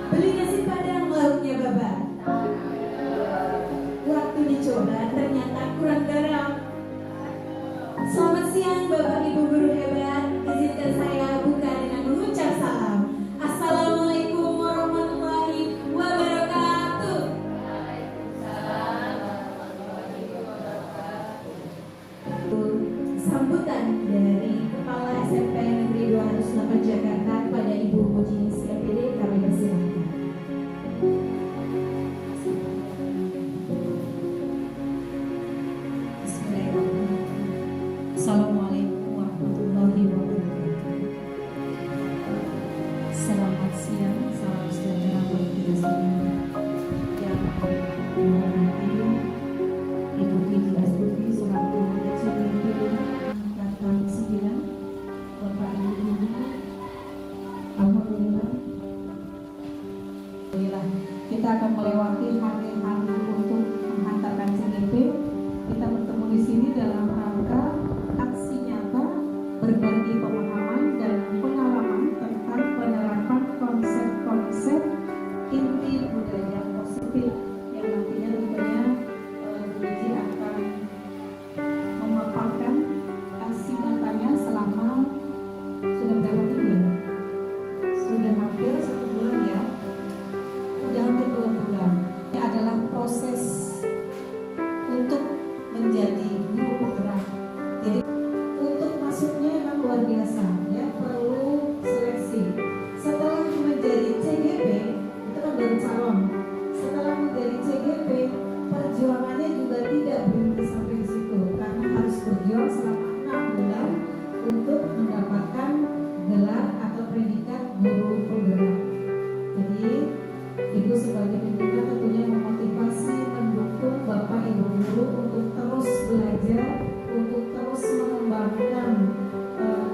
Beli nasi padang lauknya Bapak. Waktu dicoba ternyata kurang garam. Selamat siang Bapak Ibu guru hebat. Izinkan saya buka dengan mengucap salam. Assalamualaikum warahmatullahi wabarakatuh. Sambutan dari Kepala SMP Negeri 208 Jakarta kepada Ibu Mujinis LPD kami persilakan. Assalamualaikum warahmatullahi wabarakatuh. Selamat siang, salam sejahtera bagi kita semua yang menghormati Ibu Titi Astuti selaku CPD angkatan 9, Bapak Ibu Guru. Alhamdulillah kita akan melewati hari-hari untuk menghantarkan CGP. Kita bertemu di sini dalam rangka aksi nyata berbagi pemahaman dan pengalaman tentang penerapan konsep-konsep inti budaya positif yang nantinya tentunya Uji akan memaparkan aksi nyatanya selama sudah berapa bulan? Sudah hampir 1 bulan ya. Sudah hampir 2 bulan. Ini adalah proses untuk menjadi guru penggerak. Jadi untuk masuknya memang luar biasa ya, perlu seleksi. Setelah menjadi CGP itu kan baru calon. Setelah menjadi CGP perjuangannya juga tidak berhenti sampai di situ karena harus berjuang selama 6 bulan untuk mendapatkan gelar atau predikat guru penggerak. Jadi Ibu sebagai pimpinan tentunya memotivasi, mendukung Bapak Ibu guru untuk terus belajar, untuk terus mengembangkan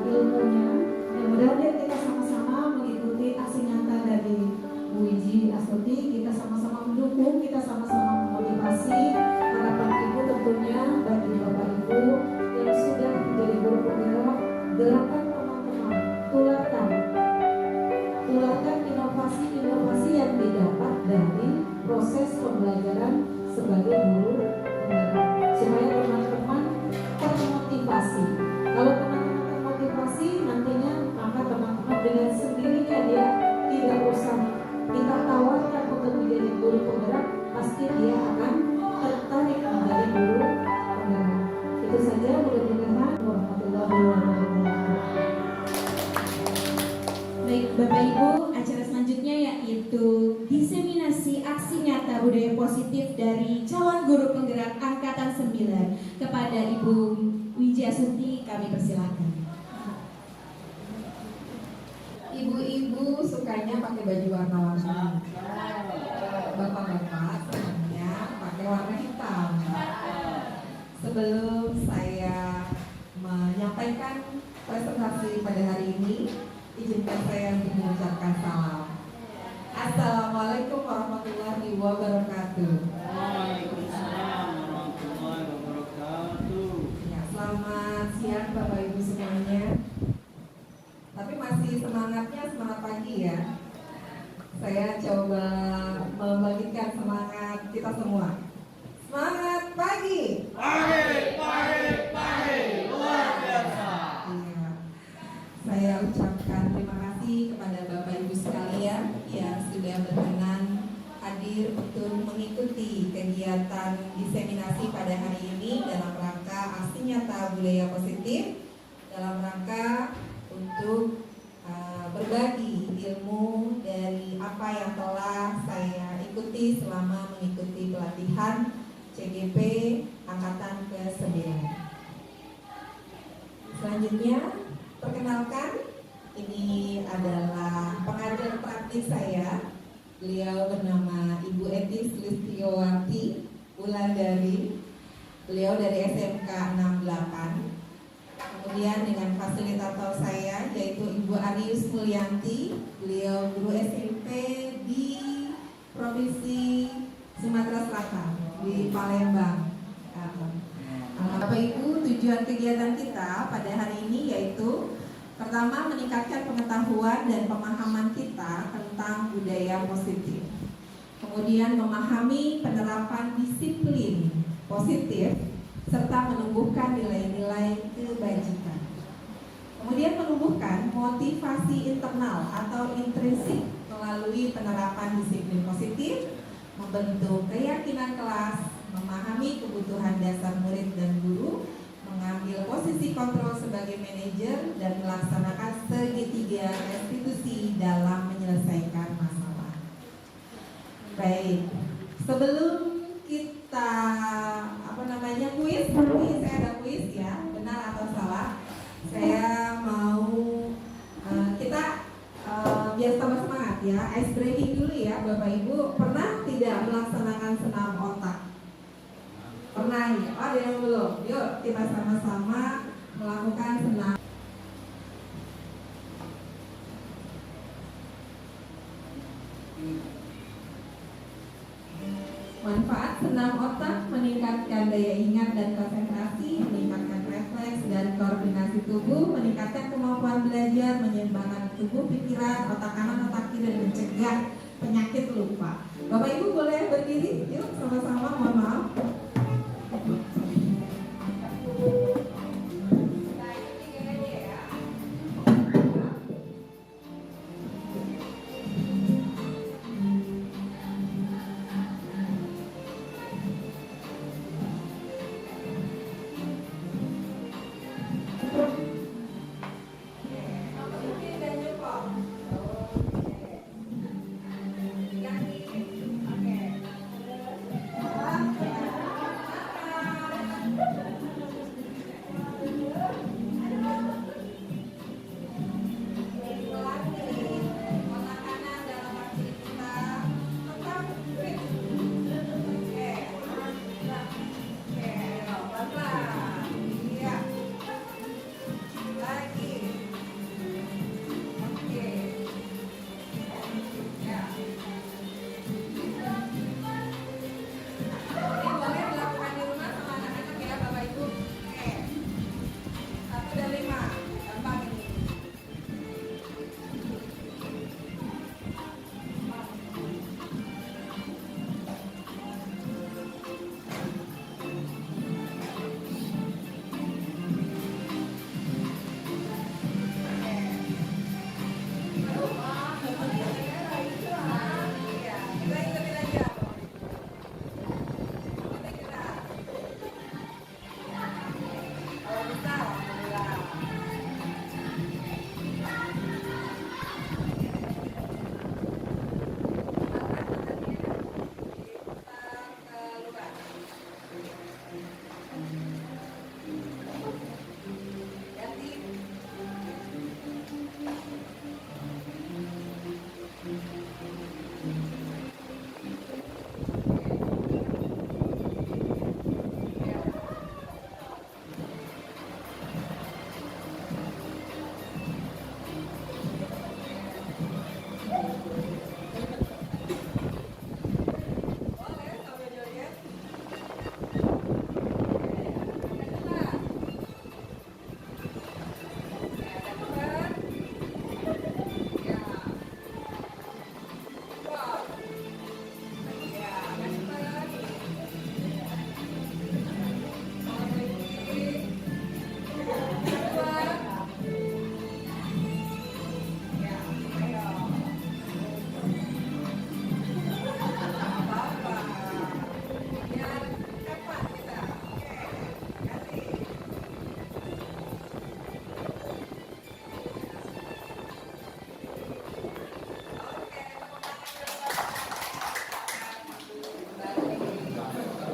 ilmunya. Mudah-mudahan kita sama-sama mengikuti aksi nyata dari Bu Wiji Astuti. Kita sama-sama mendukung, kita sama-sama memotivasi. Harapan Ibu tentunya bagi Bapak Ibu yang sudah menjadi guru penggerak, gerakan teman-teman, tularkan inovasi-inovasi yang didapat dari proses pembelajaran sebagai guru penggerak, supaya teman-teman termotivasi. Kalau teman-teman termotivasi, nantinya maka teman-teman dengan sendirinya dia tidak usah kita tawarkan untuk menjadi guru penggerak, pasti dia akan tertarik menjadi guru penggerak. Itu saja, mudah-mudahan. Warahmatullahi wabarakatuh. Baik Bapak Ibu, acara selanjutnya yaitu diseminasi aksi nyata budaya positif dari calon guru penggerak angkatan 9. Kepada Ibu Wiji Astuti kami persilakan. Ibu-ibu sukanya pakai baju warna-warni. Bapak-bapak sukanya pakai warna hitam. Sebelum saya menyampaikan presentasi pada hari ini, izinkan saya untuk mengucapkan salam. Assalamualaikum warahmatullahi wabarakatuh. Waalaikumsalam warahmatullahi wabarakatuh. Ya, selamat siang Bapak Ibu semuanya. Tapi masih semangatnya semangat pagi ya. Saya coba membangkitkan semangat kita semua. Semangat pagi. Pagi, luar biasa. Iya. Saya ucapkan terima kasih kepada Bapak Ibu sekalian yang sudah berkenan hadir untuk mengikuti kegiatan diseminasi pada hari ini dalam rangka aksi nyata budaya positif, dalam rangka untuk berbagi ilmu dari apa yang telah saya ikuti selama mengikuti pelatihan CGP angkatan ke-9. Selanjutnya, perkenalkan, ini adalah pengajar praktik saya. Beliau bernama Ibu Etis Listiowati Wulandari. Beliau dari SMK 68. Kemudian dengan fasilitator saya yaitu Ibu Arius Mulyanti. Beliau guru SMP di Provinsi Sumatera Selatan di Palembang. Bapak Ibu, tujuan kegiatan kita pada hari ini yaitu pertama meningkatkan pengetahuan dan pemahaman kita tentang budaya positif. kemudian memahami penerapan disiplin positif, serta menumbuhkan nilai-nilai kebajikan. Kemudian menumbuhkan motivasi internal atau intrinsik melalui penerapan disiplin positif, membentuk keyakinan kelas, memahami kebutuhan dasar murid dan guru, mengambil posisi kontrol sebagai manajer, dan melaksanakan segitiga restitusi dalam menyelesaikan masalah. Baik, sebelum kita kuis, saya ada kuis ya, benar atau salah. Saya mau kita biar tambah semangat ya, ice breaking dulu ya Bapak Ibu. Pernah tidak melaksanakan senam otak? Pernah ya? Oh, ada yang belum? Yuk kita sama-sama melakukan senam. Manfaat senam otak: meningkatkan daya ingat dan konsentrasi, meningkatkan refleks dan koordinasi tubuh, meningkatkan kemampuan belajar, menyeimbangkan tubuh, pikiran, otak kanan, otak kiri, dan mencegah penyakit lupa. Bapak Ibu boleh berdiri, yuk sama-sama. Mohon maaf.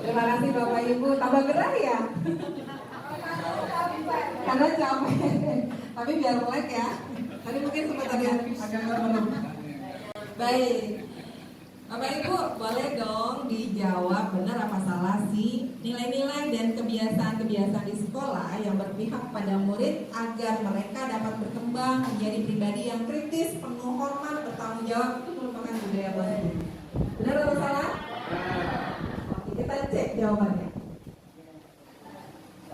Terima kasih Bapak Ibu, tambah gerah ya? Karena capek, tapi biar melek ya. Tadi mungkin sempat ada yang agak merem. Baik, Bapak Ibu boleh dong dijawab benar apa salah sih nilai-nilai dan kebiasaan-kebiasaan di sekolah yang berpihak pada murid agar mereka dapat berkembang menjadi pribadi yang kritis, penuh hormat, bertanggung jawab, itu merupakan budaya baru. Benar atau salah? Kita cek jawabannya.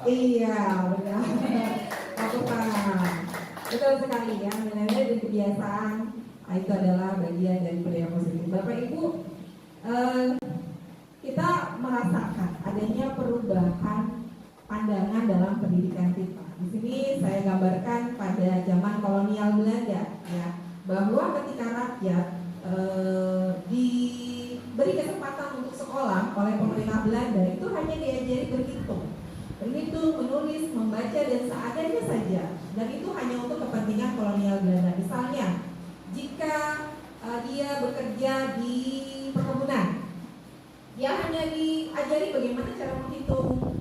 Iya, benar. Lakukan. Betul sekali ya, nilai-nilai dan kebiasaan itu adalah bagian dari budaya positif. Bapak Ibu kita merasakan adanya perubahan pandangan dalam pendidikan kita. Di sini saya gambarkan pada zaman kolonial Belanda, ya, bahwa ketika rakyat diberi kesempatan untuk sekolah oleh pemerintah Belanda, itu hanya diajari berhitung, menulis, membaca, dan seadanya saja. Dan itu hanya untuk kepentingan kolonial Belanda. Misalnya, jika dia bekerja di perkebunan, dia hanya diajari bagaimana cara menghitung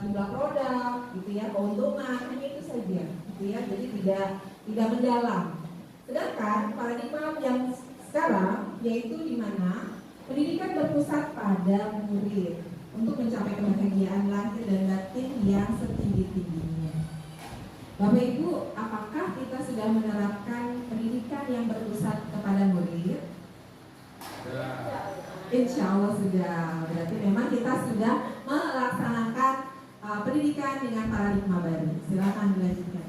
jumlah produk, gitu ya, keuntungan, hanya itu saja, gitu ya. Jadi tidak mendalam. Sedangkan paradigma yang sekarang yaitu di mana pendidikan berpusat pada murid untuk mencapai kebahagiaan lahir dan batin yang setinggi-tingginya. Bapak Ibu, apakah kita sudah menerapkan pendidikan yang berpusat kepada murid? Insya Allah sudah. Berarti memang kita sudah melaksanakan pendidikan dengan paradigma baru. Silakan dilanjutkan.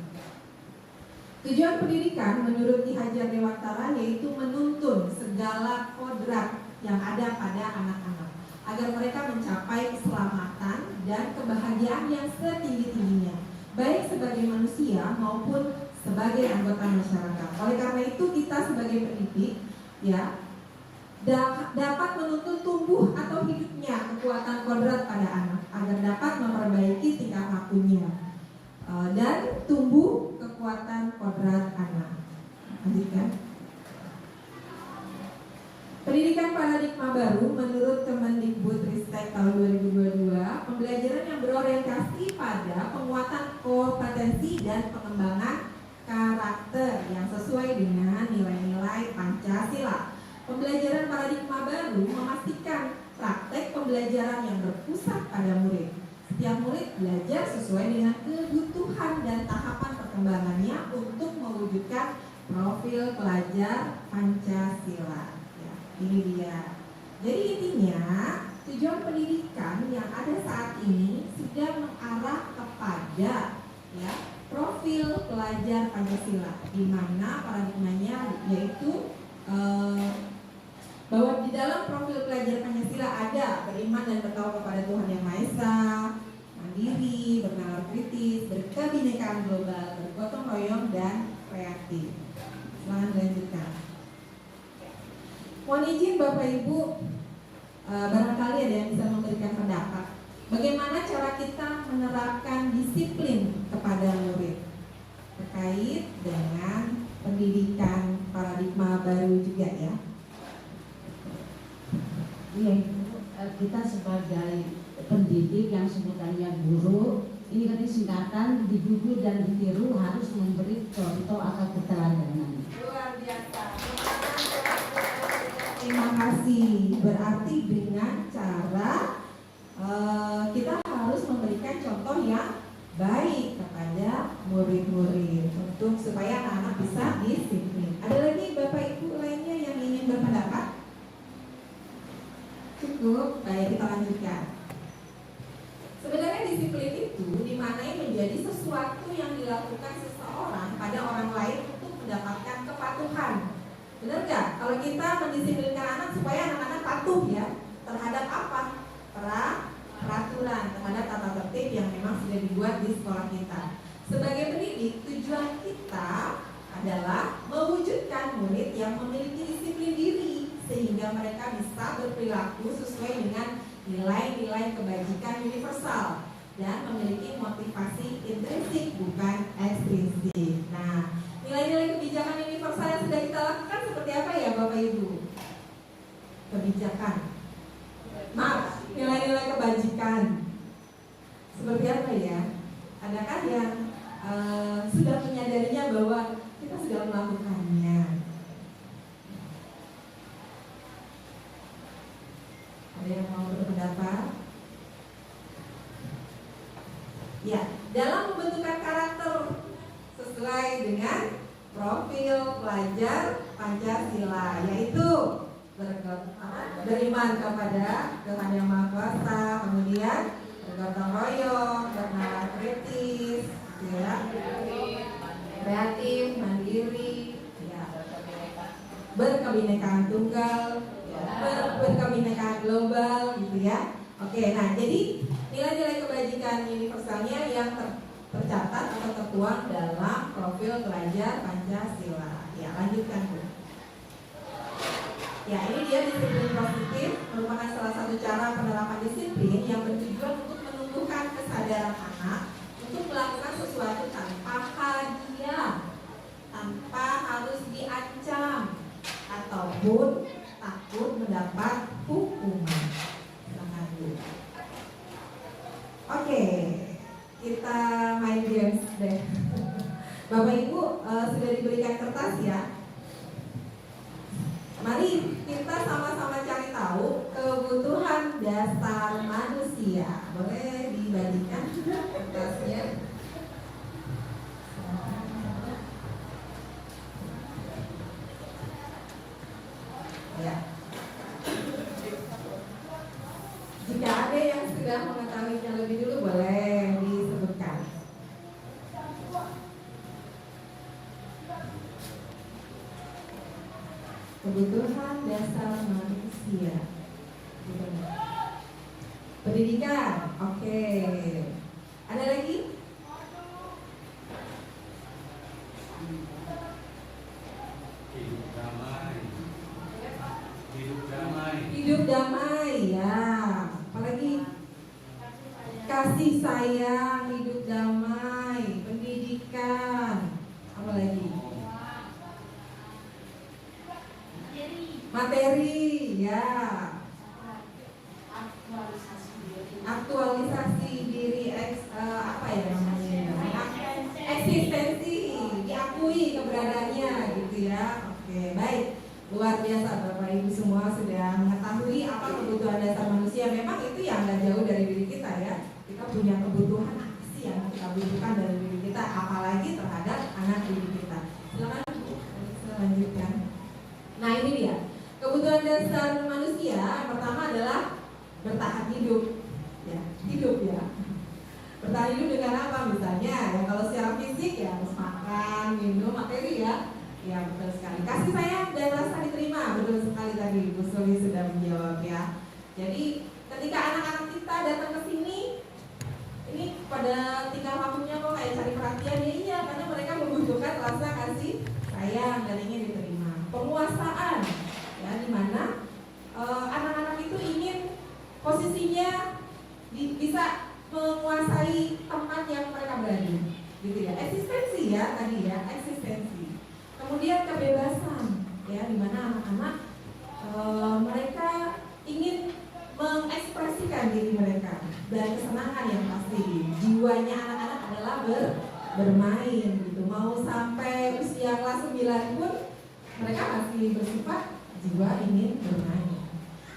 Tujuan pendidikan menurut Ki Hajar Dewantara yaitu menuntun segala kodrat yang ada pada anak-anak agar mereka mencapai keselamatan dan kebahagiaan yang setinggi-tingginya, baik sebagai manusia maupun sebagai anggota masyarakat. Oleh karena itu kita sebagai pendidik, ya, dapat menuntun tumbuh atau hidupnya kekuatan kodrat pada anak agar dapat memperbaiki tingkah lakunya dan tumbuh kekuatan kodrat anak. Lanjutkan. Pendidikan paradigma baru menurut Kemendikbudristek tahun 2022, pembelajaran yang berorientasi pada penguatan kompetensi dan pengembangan karakter yang sesuai dengan nilai-nilai Pancasila. Pembelajaran paradigma baru memastikan praktek pembelajaran yang berpusat pada murid. Setiap murid belajar sesuai dengan kebutuhan dan tahapan perkembangannya untuk mewujudkan profil pelajar Pancasila. Ya, ini dia. Jadi intinya tujuan pendidikan yang ada saat ini sudah mengarah kepada, ya, profil pelajar Pancasila, di mana paradigmanya yaitu bahwa di dalam profil pelajar Pancasila ada beriman dan bertawakal kepada Tuhan Yang Maha Esa, mandiri, bernalar kritis, berkebinekaan global, bergotong royong, dan kreatif. Silakan dilanjutkan. Mohon izin Bapak Ibu, barangkali ada yang bisa memberikan pendapat. Bagaimana cara kita menerapkan disiplin kepada murid terkait dengan pendidikan paradigma baru juga, ya? Iya, kita sebagai pendidik yang sebutannya guru, ini kan singkatan, digugu dan ditiru harus memberi contoh atau keteladanan. Luar biasa. Terima kasih. Berarti dengan cara kita harus memberikan contoh yang baik kepada murid-murid untuk supaya anak-anak bisa disiplin. Ada lagi Bapak Ibu lainnya yang ingin berpendapat? Cukup, baik, kita lanjutkan. Sebenarnya disiplin itu dimaknai menjadi sesuatu yang dilakukan seseorang pada orang lain untuk mendapatkan kepatuhan. Benar nggak? Kalau kita mendisiplinkan anak supaya anak-anak patuh, ya, terhadap apa? Peraturan, terhadap tata tertib yang memang sudah dibuat di sekolah kita. Sebagai pendidik, tujuan kita adalah mewujudkan murid yang memiliki disiplin diri sehingga mereka bisa berperilaku sesuai dengan nilai-nilai kebajikan universal dan memiliki motivasi intrinsik bukan ekstrinsik. Nah, nilai-nilai kebijakan universal yang sudah kita lakukan seperti apa ya Bapak Ibu? Kebijakan, maaf, nilai-nilai kebajikan seperti apa ya? Adakah yang sudah menyadarinya bahwa kita sudah melakukannya? Ada yang mau berpendapat? Ya, dalam membentukkan karakter sesuai dengan profil pelajar Pancasila, yaitu beriman kepada Tuhan Yang Maha Kuasa, kemudian bergotong royong, bernalar kritis, ya, kreatif, mandiri, ya, berkebinekaan tunggal, ya, berkebinekaan global gitu ya. Oke, nah jadi nilai-nilai kebajikan universalnya yang tercatat atau tertuang dalam profil pelajar Pancasila. Ya, lanjutkan Bu. Ya, ini dia disiplin positif, merupakan salah satu cara penerapan disiplin yang bertujuan untuk menumbuhkan kesadaran anak untuk melakukan sesuatu tanpa hadiah, tanpa harus diancam ataupun takut mendapat hukuman. Silakan Bu. Oke, kita main games deh. Bapak Ibu sudah diberikan kertas ya. Mari kita sama-sama cari tahu kebutuhan dasar manusia. Boleh dibagikan kertasnya? Ya. Jika ada yang sudah mengetahuinya lebih dulu boleh disebutkan. Kebutuhan dasar manusia. Pendidikan, oke. Ada lagi? Hidup damai. Hidup damai. Hidup damai, ya. Apalagi? Kasih sayang, hidup damai, pendidikan. Apa lagi? Materi, ya. Aktualisasi diri, apa ya namanya? Eksistensi, diakui keberadaannya, gitu ya. Oke, baik. Luar biasa Bapak Ibu semua sudah mengetahui apa kebutuhan dasar manusia. Memang itu yang nggak jauh dari diri kita ya. Kita punya kebutuhan apa sih yang kita butuhkan dari diri kita, apalagi terhadap anak didik kita. Silakan Bu, bisa lanjutkan. Nah ini dia. Kebutuhan dasar manusia yang pertama adalah bertahan hidup, ya, hidup ya. Bertahan hidup dengan apa misalnya? Ya kalau secara fisik ya harus makan, minum, materi ya. Ya betul sekali. Kasih sayang dan rasa diterima, betul sekali tadi Bu Suli sudah menjawab ya. Jadi ketika anak-anak kita datang ke sini, ini pada tinggal waktunya kok kayak cari perhatian ya, iya karena mereka membutuhkan rasa kasih sayang dan ingin diterima. Penguasaan. Ya, di mana anak-anak itu ingin posisinya bisa menguasai tempat yang mereka berada, gitu ya. Eksistensi ya tadi ya, eksistensi. Kemudian kebebasan, ya, di mana anak-anak mereka ingin mengekspresikan diri mereka dan kesenangan yang pasti. Jiwanya anak-anak adalah bermain, gitu. Mau sampai usia kelas 9 pun mereka masih bersifat jiwa ingin bermain.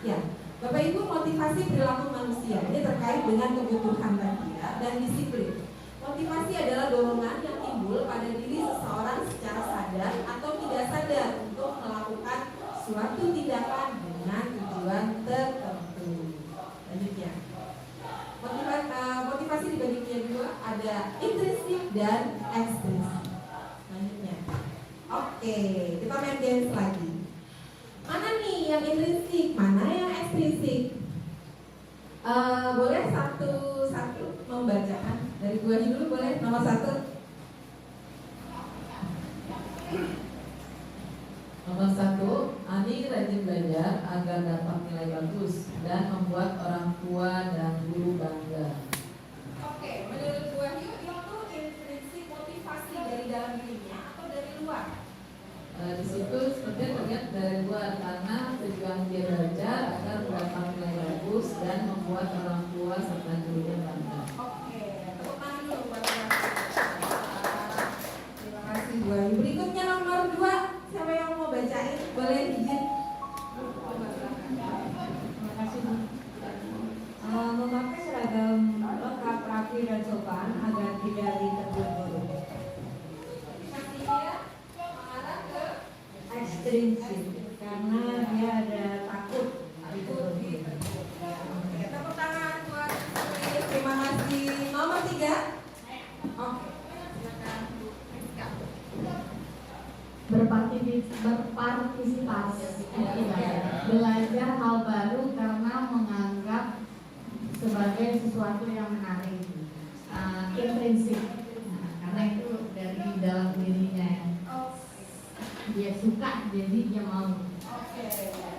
Ya, Bapak Ibu, motivasi perilaku manusia ini terkait dengan kebutuhan tadi ya, dan disiplin. Motivasi adalah dorongan yang timbul pada diri seseorang secara sadar atau tidak sadar untuk melakukan suatu tindakan dengan tujuan tertentu. Lanjutnya, motivasi dibagi menjadi dua, ada intrinsik dan ekstrinsik. Lanjutnya, oke, kita main games lagi. Mana nih yang intrinsik, mana yang ekstrinsik? Boleh satu-satu membacakan dari gua dulu, boleh nomor 1. Nomor 1, Ani rajin belajar agar dapat nilai bagus dan membuat orang tua dan guru bangga. Oke, menurut gua itu intrinsik motivasi dari dalam dirinya atau dari luar? Di situ sepertinya terlihat dari luar karena tujuan dia belajar agar mendapat nilai bagus dan membuat orang tua serta gurunya bangga. Oke, tepuk tangan dulu buat terima kasih Bu Ayu. Berikutnya nomor 2, siapa yang mau bacain? Boleh izin? Terima kasih Bu. Memakai seragam lengkap, rapi dan sopan agar tidak ditegur. Ekstrinsik karena dia ada takut. Tepuk tangan buat terima kasih. Nomor 3. Oke, silakan Bu Rizka. Berpartisipasi, belajar sesuatu yang menarik, intrinsik. Nah, karena itu dari dalam dirinya ya. Dia suka, jadi dia mau. Oke,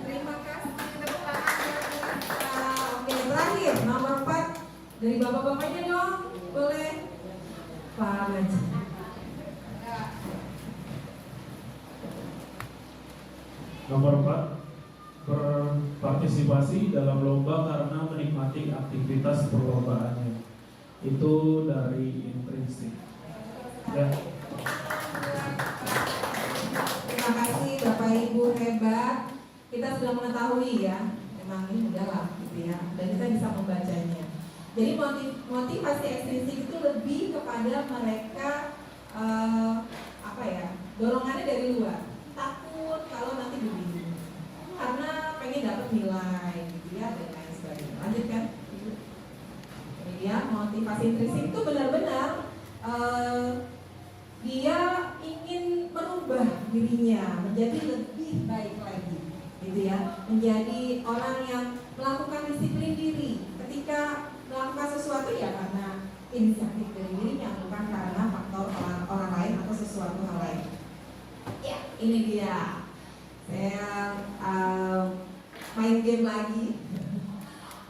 terima kasih. Tepuk tangan ya, pemirsa. Oke, terakhir nomor 4 dari bapak-bapaknya dong, boleh? Pak Maji. Nomor 4, berpartisipasi dalam lomba karena menikmati aktivitas perlombaannya. Itu dari intrinsik. Ya. Terima kasih Bapak Ibu, hebat. Kita sudah mengetahui ya, memang ini mudah lah gitu ya, dan kita bisa membacanya. Jadi motivasi ekstrinsik itu lebih kepada mereka dorongannya dari luar. Takut kalau nanti begini, karena pengen dapat nilai gitu ya, dan lain sebagainya. Lanjutkan. Kemudian motivasi intrinsik itu benar-benar dia ingin merubah dirinya menjadi lebih baik lagi, gitu ya, menjadi orang yang melakukan disiplin diri ketika melakukan sesuatu ya karena inisiatif dari dirinya, bukan karena faktor orang lain atau sesuatu hal lain. Ya, ini dia. Saya main game lagi.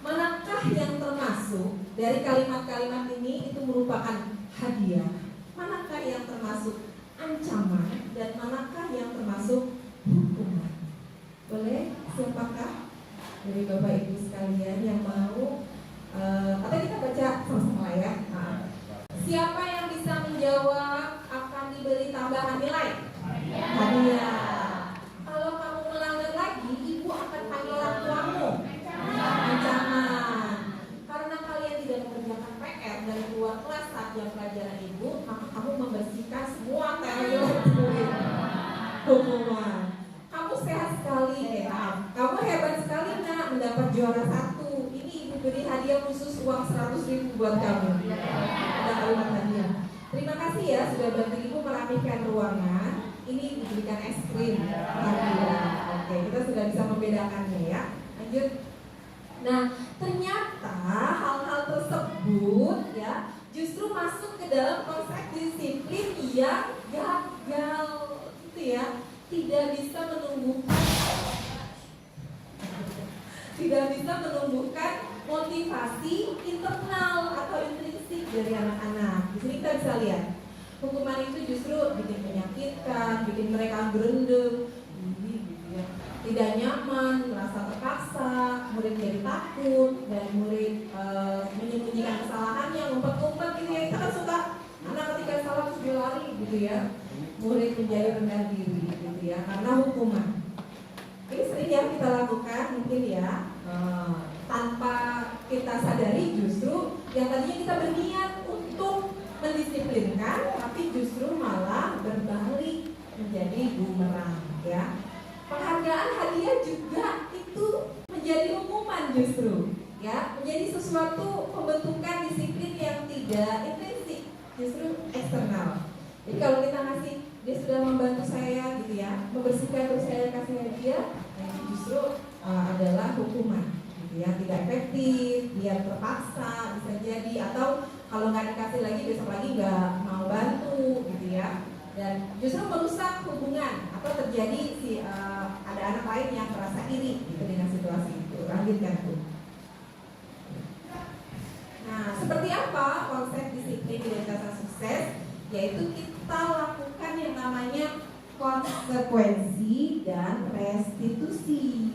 Manakah yang termasuk dari kalimat-kalimat ini itu merupakan hadiah? Manakah yang termasuk ancaman dan manakah yang termasuk hukuman? Boleh? Siapakah dari Bapak Ibu sekalian yang mau? Atau kita baca sama-sama ya. Nah, siapa yang bisa menjawab akan diberi tambahan nilai? Hadiah. Kalau kamu melanggar lagi, ibu akan panggil orang tuamu. Ancaman. Karena kalian tidak mengerjakan PR dan keluar kelas saat jam pelajaran ibu, maka kamu membersihkan semua toilet. Hukuman. Kamu sehat sekali, kamu hebat sekali nak, mendapat juara 1. Ini ibu beri hadiah khusus uang 100.000 buat kamu. Ada kalimat hadiah. Terima kasih ya sudah bantu ibu merapikan ruangan. Ini diberikan es krim hadiah. Oke, kita sudah bisa membedakannya ya. Lanjut. Nah, ternyata hal-hal tersebut ya justru masuk ke dalam konsep disiplin yang gagal, gitu ya. Tidak bisa menumbuhkan motivasi internal atau intrinsik dari anak-anak. Di sini kita bisa lihat hukuman itu justru bikin menyakitkan, bikin mereka berendam, gitu ya. Tidak nyaman, merasa terpaksa, murid jadi takut, dan murid menyembunyikan kesalahannya, ngumpet-ngumpet gitu ya. Kita kan suka anak ketika salah terus dia lari gitu ya. Murid menjadi rendah diri gitu ya, karena hukuman. Ini sering yang kita lakukan mungkin ya, tanpa kita sadari justru yang tadinya kita berniat untuk mendisiplinkan, tapi justru malah berbalik menjadi bumerang ya. Penghargaan hadiah juga itu menjadi hukuman justru ya, menjadi sesuatu pembentukan disiplin yang tidak intrinsik, justru eksternal. Jadi kalau kita ngasih, dia sudah membantu saya gitu ya, membersihkan terus saya kasih hadiah, nah justru adalah hukuman gitu ya, tidak efektif, dia terpaksa bisa jadi, atau kalau nggak dikasih lagi besok lagi nggak mau bantu gitu ya, dan justru merusak hubungan atau terjadi ada anak lain yang merasa iri gitu dengan situasi itu. Lanjutkan tuh. Nah, seperti apa konsep disiplin identitas sukses? Yaitu kita lakukan yang namanya konsekuensi dan restitusi.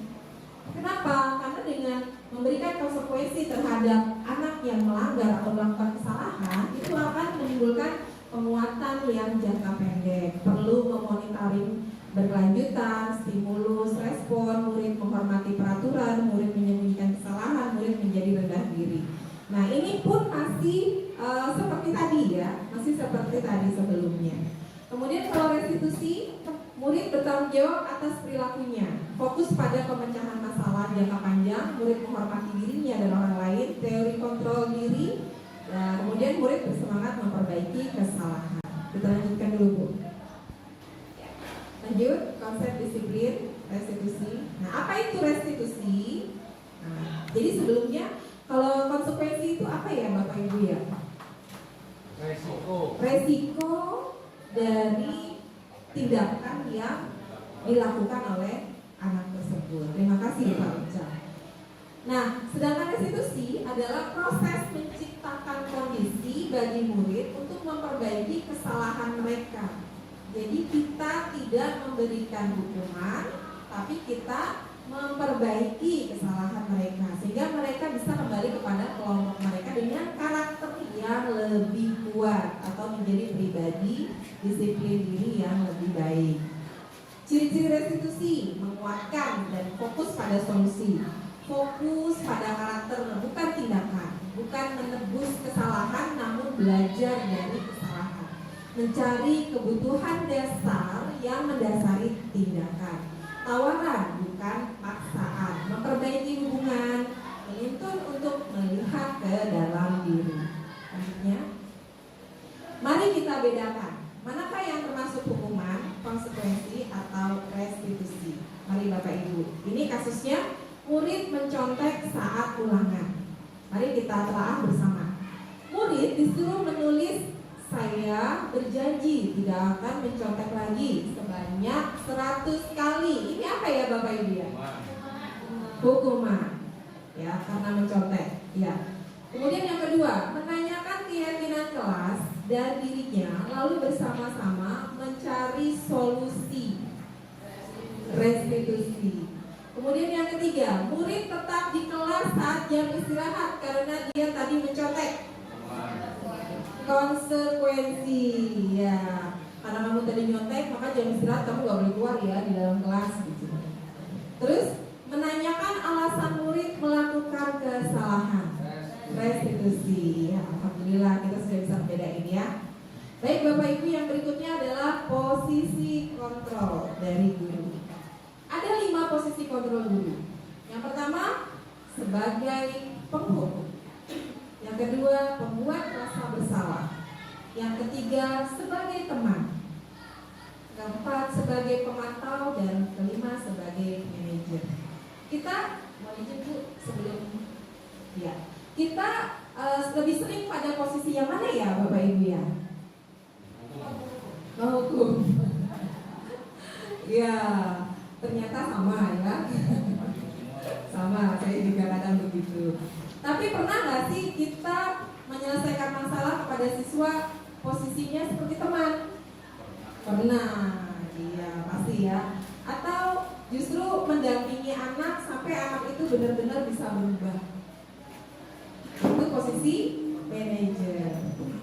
Kenapa? Karena dengan memberikan konsekuensi terhadap anak yang melanggar atau melakukan kesalahan, itu akan menimbulkan penguatan yang jangka pendek. Perlu memonitoring berkelanjutan, stimulus, respon, murid menghormati peraturan, murid menyembunyikan kesalahan, murid menjadi rendah diri. Nah, ini pun masih seperti tadi ya, masih seperti tadi sebelumnya. Kemudian kalau restitusi, murid bertanggung jawab atas perilakunya, fokus pada pemecahan masalah jangka panjang, murid menghormati dirinya dan orang lain, teori kontrol diri, dan kemudian murid bersemangat memperbaiki kesalahan. Kita lanjutkan dulu Bu. Lanjut, konsep disiplin, restitusi. Nah, apa itu restitusi? Nah, jadi sebelumnya kalau konsekuensi itu apa tindakan yang dilakukan oleh anak tersebut. Terima kasih Pak Ucap. Nah, sedangkan restitusi adalah proses menciptakan kondisi bagi murid untuk memperbaiki kesalahan mereka. Jadi kita tidak memberikan hukuman, tapi kita memperbaiki kesalahan mereka sehingga mereka bisa kembali kepada kelompok mereka dengan karakter yang lebih kuat atau menjadi pribadi disiplin diri yang lebih baik. Ciri-ciri restitusi menguatkan dan fokus pada solusi, fokus pada karakter bukan tindakan, bukan menebus kesalahan namun belajar dari kesalahan, mencari kebutuhan dasar yang mendasari tindakan, tawaran bukan paksaan, memperbaiki hubungan, menuntun untuk melihat ke dalam diri. Selanjutnya, mari kita bedakan manakah yang termasuk hukuman, konsekuensi, atau restitusi. Mari Bapak Ibu, ini kasusnya murid mencontek saat ulangan. Mari kita telah bersama. Murid disuruh menulis, saya berjanji tidak akan mencontek lagi sebanyak 100 kali. Ini apa ya Bapak Ibu ya? Hukuman. Ya, karena mencontek. Ya. Kemudian yang kedua, menanyakan keyakinan kelas dan dirinya, lalu bersama-sama mencari solusi, restitusi. Kemudian yang ketiga, murid tetap di kelas saat jam istirahat karena dia tadi mencontek. Konsekuensi, ya, karena kamu tadi nyontek, maka jam istirahat kamu gak boleh keluar ya di dalam kelas gitu. Terus menanyakan alasan murid melakukan kesalahan, restitusi. Ya, alhamdulillah kita sudah bisa membedain ya. Baik Bapak Ibu, yang berikutnya adalah posisi kontrol dari guru. Ada 5 posisi kontrol guru. Yang pertama, sebagai penghukum. Yang kedua, pembuat rasa bersalah. Yang ketiga, sebagai teman. Keempat, sebagai pemantau. Dan kelima, sebagai manajer. Kita mau izin Bu sebelum ya. Kita lebih sering pada posisi yang mana ya Bapak Ibu ya? Menghukum. Ya, ternyata sama ya. Sama, saya juga kadang begitu. Tapi pernah nggak sih kita menyelesaikan masalah kepada siswa posisinya seperti teman? Pernah, iya pasti ya. Atau justru mendampingi anak sampai anak itu benar-benar bisa berubah. Itu posisi manajer.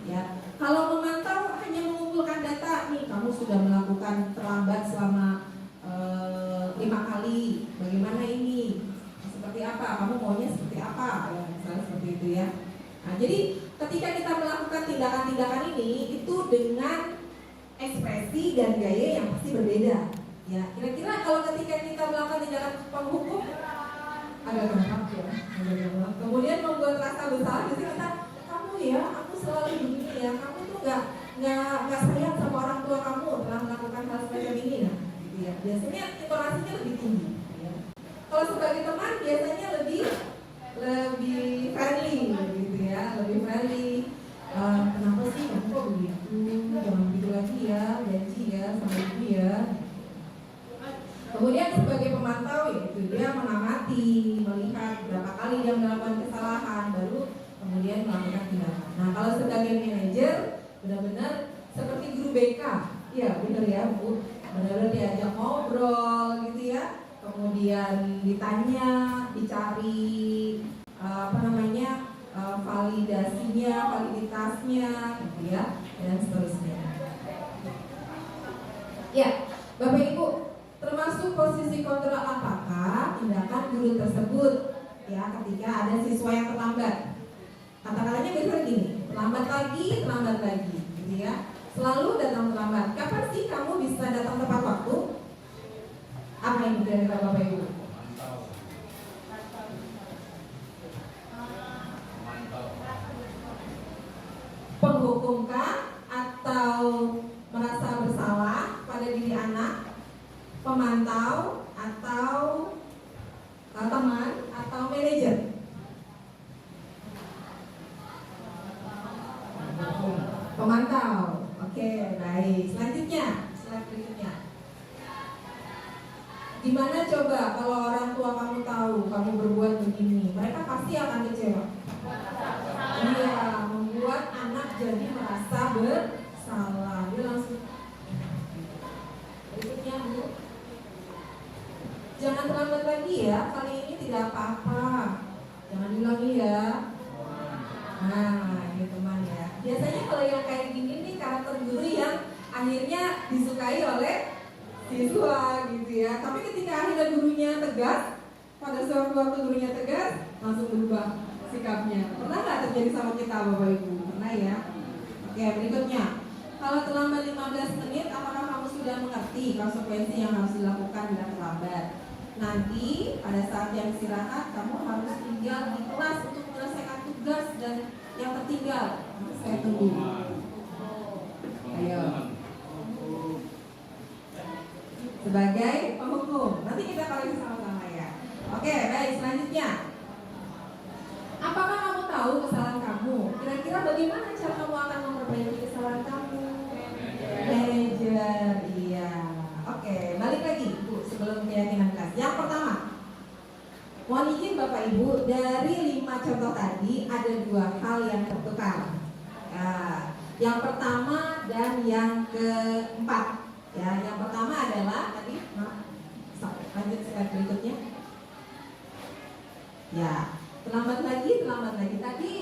Ya, kalau memantau hanya mengumpulkan data, nih kamu sudah melakukan terlambat selama 5 kali. Bagaimana ini? Seperti apa? Kamu maunya seperti apa? Ya, misalnya seperti itu ya. Nah, jadi ketika kita melakukan tindakan-tindakan ini itu dengan ekspresi dan gaya yang pasti berbeda. Ya, kira-kira kalau ketika kita melakukan tindakan penghukum agak gampang ya. Kemudian membuat rasa bersalah, biasanya kata kamu ya, aku selalu begini ya, kamu tuh nggak sayang sama orang tua kamu telah melakukan hal semacam ini, nah, gitu ya. Biasanya intonasinya lebih tinggi. Ya. Kalau sebagai teman biasanya lebih friendly, gitu ya, lebih friendly. Kenapa sih kamu kok begitu? Jangan begitu lagi ya, janji ya sama ibu ya. Kemudian sebagai pemantau yaitu dia mengamati, melihat berapa kali dia melakukan kesalahan, baru kemudian melakukan tindakan. Nah kalau sebagai manajer benar-benar seperti guru BK, ya benar ya Bu, benar-benar diajak ngobrol gitu ya, kemudian ditanya, dicari validasinya, validitasnya, gitu ya, dan seterusnya. Ya, Bapak Ibu. Termasuk posisi kontrol apakah tindakan guru tersebut ya ketika ada siswa yang terlambat. Kata-katanya biasanya gini, terlambat lagi, gitu ya. Selalu datang terlambat. Kapan sih kamu bisa datang tepat waktu? Apa ini kira-kira Bapak Ibu? Penghukumkah atau merasa bersalah pada diri anak? Pemantau atau teman atau manajer? Pemantau. Oke, baik. Selanjutnya, slide berikutnya. Gimana coba kalau orang tua kamu tahu kamu berbuat begini, mereka pasti akan kecewa. Iya, membuat anak jadi merasa bersalah. Dia langsung. Berikutnya Bu, jangan terlambat lagi ya. Kali ini tidak apa-apa. Jangan diulangi ya. Nah, ini teman ya. Biasanya kalau yang kayak gini nih karakter guru yang akhirnya disukai oleh siswa gitu ya. Tapi ketika akhirnya gurunya tegas, pada suatu waktu gurunya tegas, langsung berubah sikapnya. Pernah nggak terjadi sama kita Bapak Ibu? Pernah ya? Oke, berikutnya. Kalau terlambat 15 menit, apakah kamu sudah mengerti konsekuensi yang harus dilakukan bila terlambat? Nanti pada saat yang istirahat, kamu harus tinggal di kelas untuk menyelesaikan tugas dan yang tertinggal. Saya tunggu. Ayo. Sebagai penghukum. Nanti kita koreksi sama-sama ya. Oke, baik. Selanjutnya. Apakah kamu tahu kesalahan kamu? Kira-kira bagaimana cara kamu akan memperbaiki kesalahan kamu? Manajer, iya. Oke, balik lagi Bu, sebelum keyakinan kelas. Yang pertama, mohon izin Bapak Ibu, dari 5 contoh tadi ada 2 hal yang tertukar. Ya, yang pertama dan yang keempat. Ya, yang pertama adalah tadi, lanjut slide berikutnya. Ya, terlambat lagi. Tadi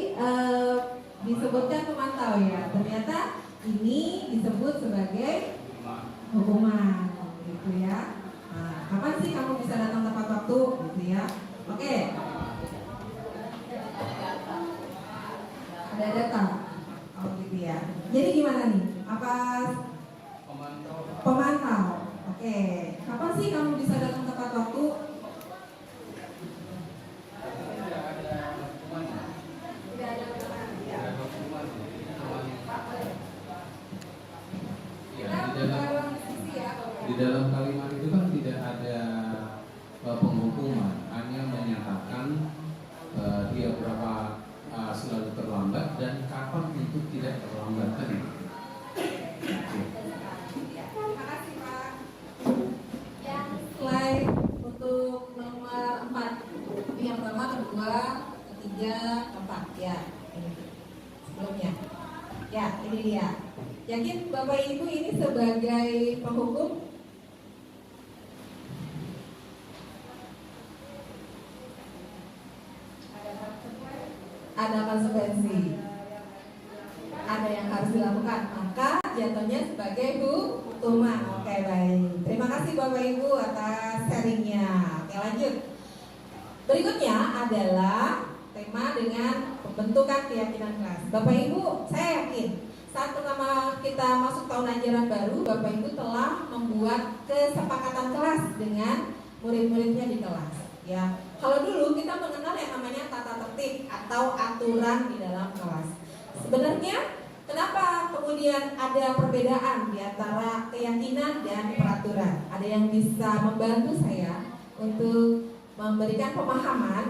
disebutkan pemantau ya. Ternyata ini disebut sebagai hukuman, gitu ya. Nah, kapan sih kamu bisa datang tepat waktu, gitu ya? Oke. Ada data, oh gitu ya. Jadi gimana nih? Apa pemantau? Oke. Kapan sih kamu bisa datang tepat waktu? Di dalam kalimat itu kan tidak ada penghukuman, hanya menyatakan dia berapa selalu terlambat dan kapan itu tidak terlambat tadi. Terima kasih Pak. Yang slide untuk nomor 4. Yang pertama, kedua, ketiga, keempat ya. Ini sebelumnya. Ya, ini dia. Yakin Bapak Ibu ini sebagai penghukum? Ada konsekuensi. Ada yang harus dilakukan, maka jatuhnya sebagai hukuman. Oke, baik. Terima kasih Bapak Ibu atas sharingnya. Oke, lanjut. Berikutnya adalah tema dengan pembentukan keyakinan kelas. Bapak Ibu, saya yakin saat pertama kita masuk tahun ajaran baru, Bapak Ibu telah membuat kesepakatan kelas dengan murid-muridnya di kelas. Ya, kalau dulu kita mengenal yang namanya tata tertib atau aturan di dalam kelas. Sebenarnya kenapa kemudian ada perbedaan di antara keyakinan dan peraturan? Ada yang bisa membantu saya untuk memberikan pemahaman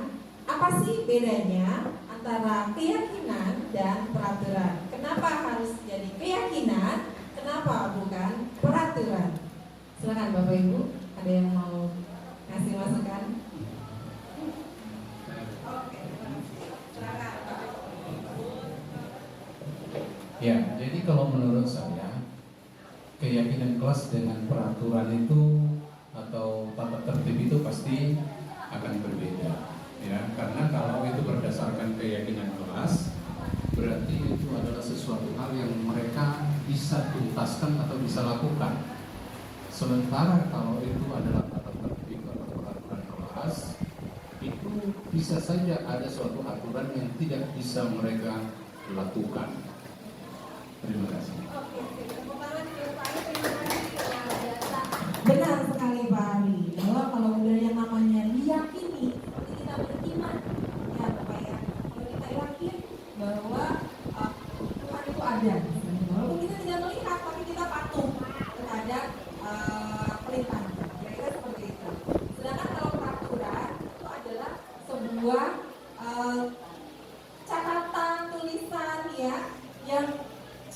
apa sih bedanya antara keyakinan dan peraturan? Kenapa harus jadi keyakinan? Kenapa bukan peraturan? Silakan Bapak Ibu, ada yang mau ngasih masukan? Oke, silakan. Ya, jadi kalau menurut saya keyakinan kelas dengan peraturan itu atau tata tertib itu pasti akan berbeda, ya. Karena kalau itu berdasarkan keyakinan kelas, berarti itu adalah sesuatu hal yang mereka bisa tuntaskan atau bisa lakukan. Sementara kalau itu adalah tata tertib atau peraturan kelas, itu bisa saja ada suatu aturan yang tidak bisa mereka lakukan. Terima kasih. Benar sekali Pak Ari, bahwa kalau udah yang namanya diyakini, seperti kita beriman, ya Bapak ya, kalau kita yakin bahwa Tuhan itu ada, walaupun kita tidak melihat, tapi kita patuh terhadap perintahnya, kira-kira seperti itu. Sedangkan kalau peraturan itu adalah sebuah catatan tulisan ya, yang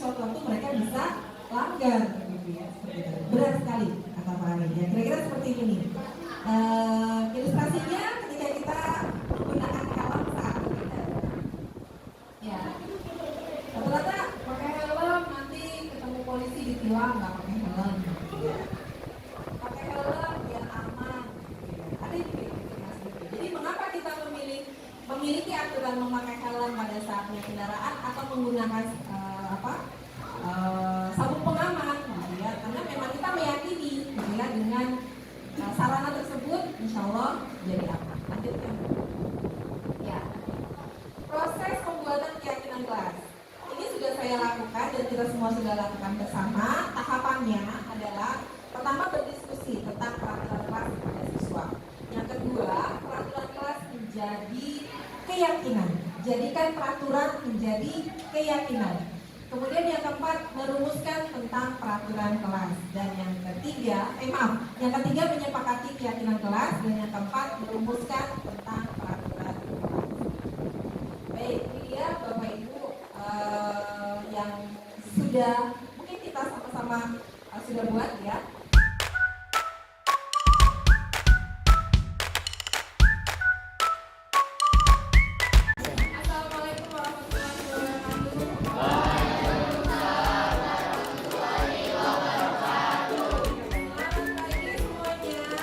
suatu waktu mereka bisa langgar, gitu ya, seperti itu. Berat sekali kata Pak Ari, ya kira-kira seperti ini. Ilustrasinya ketika kita menggunakan helm saat bekerja. Ya, rata-rata pakai helm nanti ketemu polisi ditilang nggak pakai helm. Ya. Pakai helm biar aman. Ada yang dipikir-pikir. Jadi mengapa kita memiliki aturan memakai helm pada saat naik kendaraan atau menggunakan sabuk pengaman, gitu ya? Karena memang kita meyakini, gitu ya, dengan sarana tersebut, insya Allah jadi apa? Lanjutkan. Ya, proses pembuatan keyakinan kelas ini sudah saya lakukan dan kita semua sudah lakukan bersama. Tahapannya adalah pertama berdiskusi tentang peraturan kelas kepada siswa. Yang kedua, peraturan kelas menjadi keyakinan. Jadikan peraturan menjadi keyakinan. Kemudian yang keempat, merumuskan tentang peraturan kelas. Dan yang ketiga, yang ketiga menyepakati keyakinan kelas. Dan yang keempat, merumuskan tentang peraturan kelas. Baik, ini dia Bapak Ibu yang sudah, mungkin kita sama-sama sudah buat ya. Assalamualaikum warahmatullahi wabarakatuh. Selamat pagi semuanya.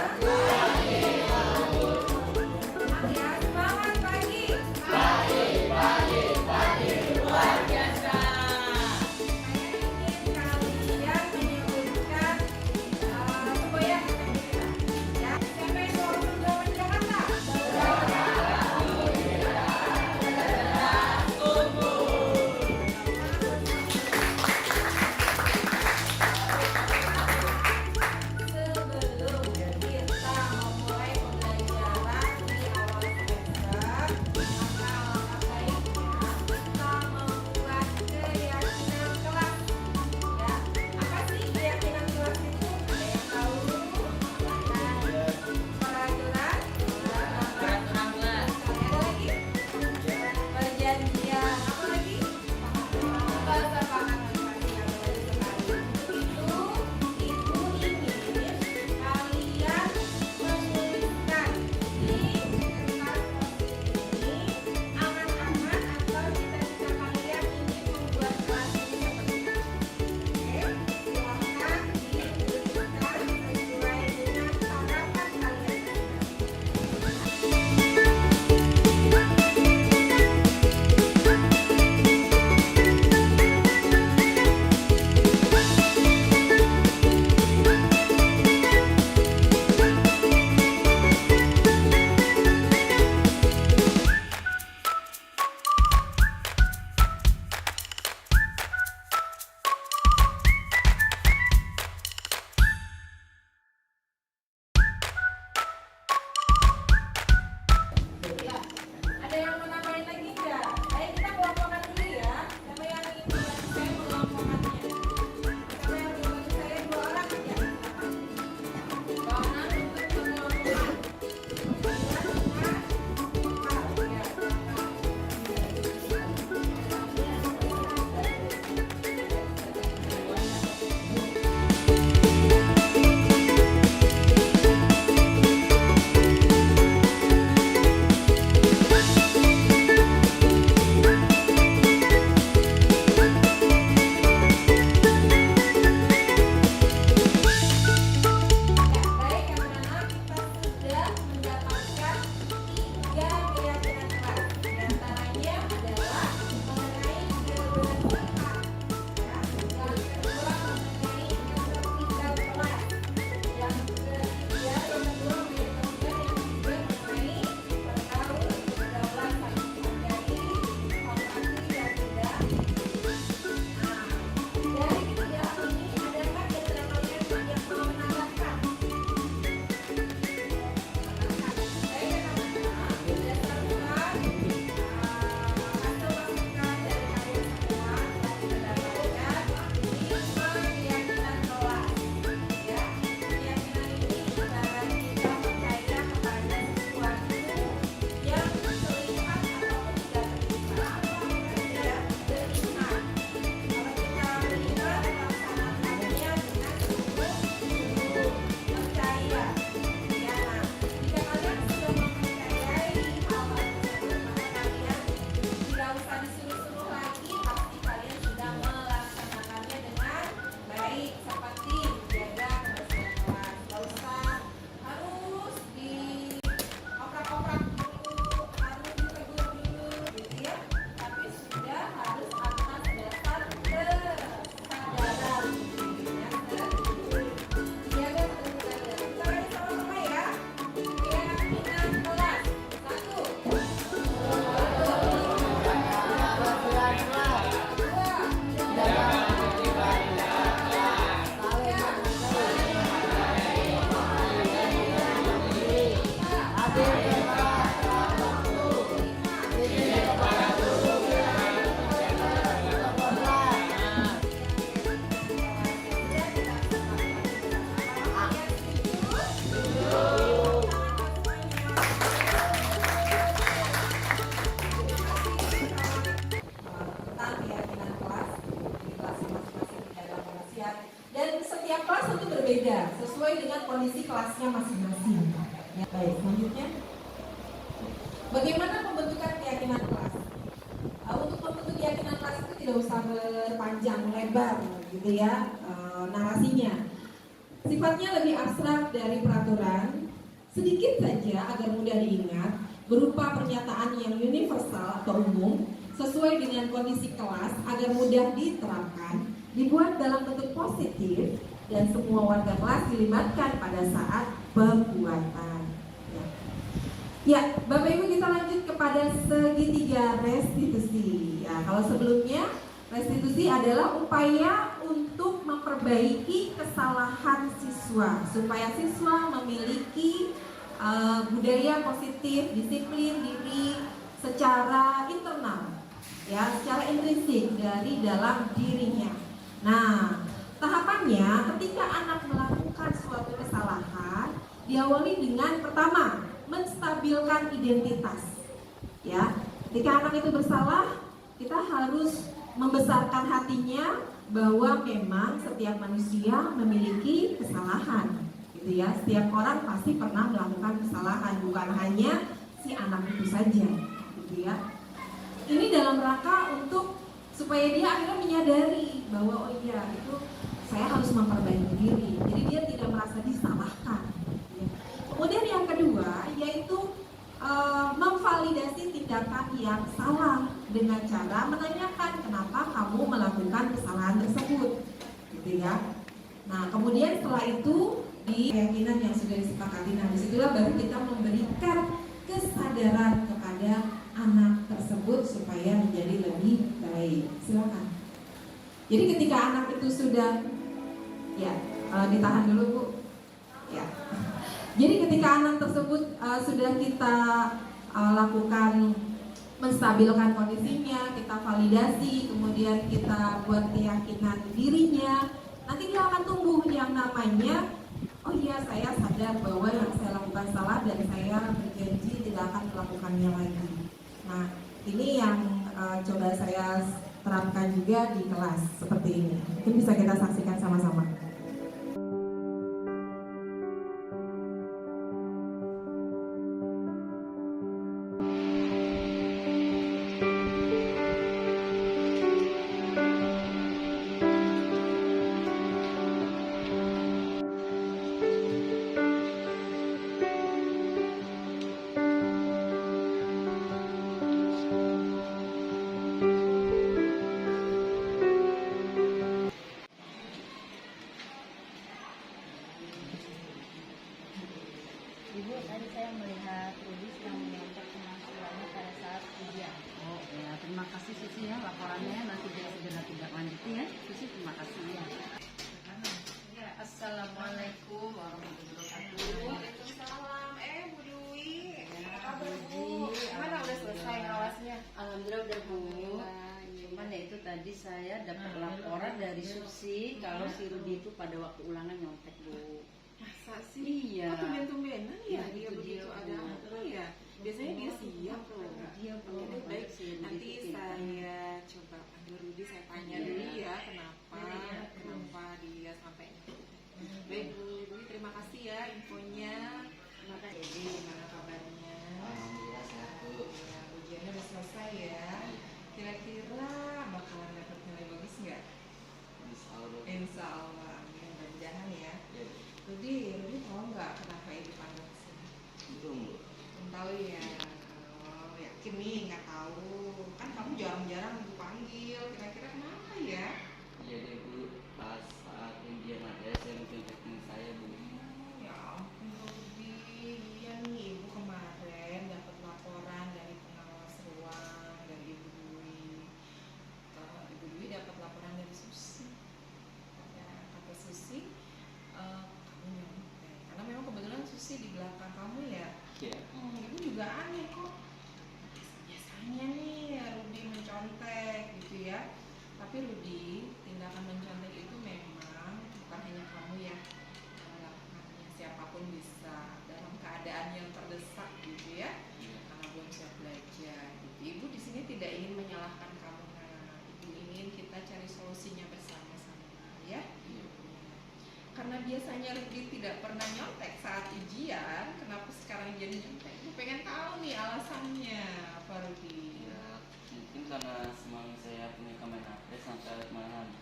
Tentang keyakinan kelas di kelas masing-masing di dalam manusia, dan setiap kelas tentu berbeda sesuai dengan kondisi kelasnya masing-masing. Ya, baik, selanjutnya bagaimana pembentukan keyakinan kelas? Untuk membentuk keyakinan kelas itu tidak usah berpanjang lebar gitu ya, narasinya sifatnya lebih abstrak dari peraturan, sedikit saja agar mudah diingat, berupa pernyataan yang universal atau umum sesuai dengan kondisi kelas agar mudah diterapkan, dibuat dalam bentuk positif, dan semua warga kelas dilibatkan pada saat pembuatan. Ya, Bapak Ibu, kita lanjut kepada segitiga restitusi. Ya, kalau sebelumnya restitusi adalah upaya untuk memperbaiki kesalahan siswa supaya siswa memiliki budaya positif, disiplin diri secara internal, ya, secara intrinsik dari dalam dirinya. Nah, tahapannya ketika anak melakukan suatu kesalahan diawali dengan pertama menstabilkan identitas. Ya, ketika anak itu bersalah, kita harus membesarkan hatinya bahwa memang setiap manusia memiliki kesalahan, gitu ya. Setiap orang pasti pernah melakukan kesalahan, bukan hanya si anak itu saja, gitu ya. Ini dalam rangka untuk supaya dia akhirnya menyadari bahwa oh iya itu saya harus memperbaiki diri, jadi dia tidak merasa disalahkan. Ya. Kemudian yang kedua yaitu memvalidasi tindakan yang salah dengan cara menanyakan kenapa kamu melakukan kesalahan tersebut, gitu ya. Nah, kemudian setelah itu di keyakinan yang sudah disepakati, nah disitulah baru kita memberikan kesadaran kepada anak tersebut supaya menjadi lebih baik. Silakan. Jadi ketika anak itu sudah, ya ditahan dulu Bu, ya. Jadi ketika anak tersebut sudah kita lakukan menstabilkan kondisinya, kita validasi, kemudian kita buat keyakinan dirinya, nanti dia akan tumbuh yang namanya, oh iya saya sadar bahwa yang saya lakukan salah dan saya berjanji tidak akan melakukannya lagi. Nah ini yang coba saya terapkan juga di kelas seperti ini. Mungkin bisa kita saksikan sama-sama. Ibu, tadi saya melihat Rudi sedang menyampaikan kemampuannya pada saat ujian. Oh ya, terima kasih Susi ya laporannya, nanti dia segera tindak lanjuti ya. Susi terima kasih ya. Ya, Assalamualaikum warahmatullahi wabarakatuh. Waalaikumsalam. Bu Dwi, apa kabar Bu? Gimana udah selesai ngawasnya? Alhamdulillah udah Bu. Cuman ya itu tadi saya dapat laporan dari Susi kalau si Rudi itu pada waktu ulangan nyontek Bu. Masa sih? Iya. Oh, tumben-tumbenan ya, Nah, dia itu begitu dia, ada Bu. apa ya? Biasanya dia siap loh. Dia Bu. Oke, baik. Si Rudi Nanti itu pintar. saya coba panggil Rudi, saya tanya dulu ya kenapa dia sampai baik Bu Dwi, terima kasih ya infonya. Terima kasih. Jadi gimana kabarnya? Alhamdulillah sehat Bu. Ya, ujiannya udah selesai ya. Kira-kira bakalan dapat nilai bagus nggak? Insyaallah. Insya Allah, amin. Mudah-mudahan ya. Ya, Rudi tahu nggak kenapa ibu panggil kesini? belum Bu. Belum tahu ya. Oh, yakin nih nggak tahu. Kan kamu jarang-jarang ibu panggil. Kira-kira kenapa ya? Iya deh Bu, pas saat ujian ada saya mencontohkan saya Bu. Ya ampun Rudi, iya nih ibu kemarin dapat laporan dari pengawas ruang dari Ibu Dwi. Ibu Dwi dapat laporan dari Susi. Ya, kata Susi, kamu nyontek. Karena memang kebetulan Susi di belakang kamu ya. Iya. juga aneh kok. Biasanya nih Rudi mencontek gitu ya. Tapi Rudi, tindakan mencontek itu memang bukan hanya kamu ya yang melakukannya, siapapun bisa dalam keadaan yang terdesak gitu ya. Karena belum siap belajar. Gitu. Ibu di sini tidak ingin menyalahkan kamu, nah, Ibu ingin kita cari solusinya bersama-sama ya. Karena biasanya Rudi tidak pernah nyontek saat ujian, kenapa sekarang jadi nyontek? Ibu pengen tahu nih alasannya, Pak Rudi. Ya, mungkin karena semalam saya punya kamera HP sampai malam.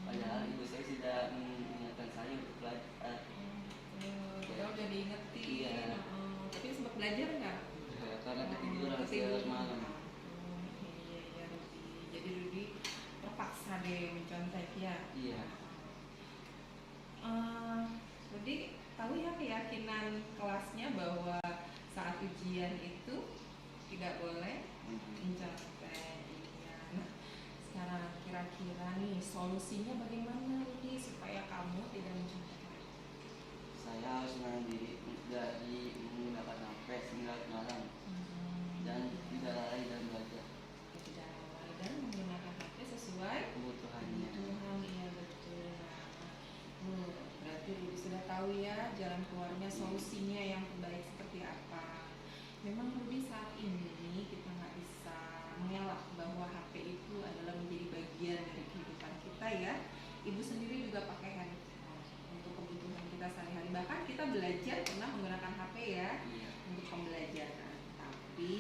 Padahal ibu saya sudah mengingatkan saya untuk belajar. Padahal udah diingetin. Iya. Tapi sempat belajar nggak? Ya, karena ketiduran semalam. Iya Rudi. Jadi Rudi terpaksa deh mencontek ya. Iya. Rudi tahu ya keyakinan kelasnya bahwa saat ujian itu tidak boleh mencontek. Iya. Nah, sekarang kira-kira nih solusinya bagaimana Rudi supaya kamu tidak mencontek lagi? Saya harus menahan diri dari menggunakan HP hingga malam dan tidak lalai dalam belajar. Tidak lalai dan menggunakan HP sesuai Kebutuhannya. kebutuhan. Iya betul. Berarti Rudi sudah tahu ya jalan keluarnya, solusinya yang terbaik seperti apa. Memang Rudi saat ini kita nggak bisa mengelak bahwa HP itu adalah menjadi bagian dari kehidupan kita ya. Ibu sendiri juga pakai handphone untuk kebutuhan kita sehari-hari. Bahkan kita belajar pernah menggunakan HP ya untuk pembelajaran. Tapi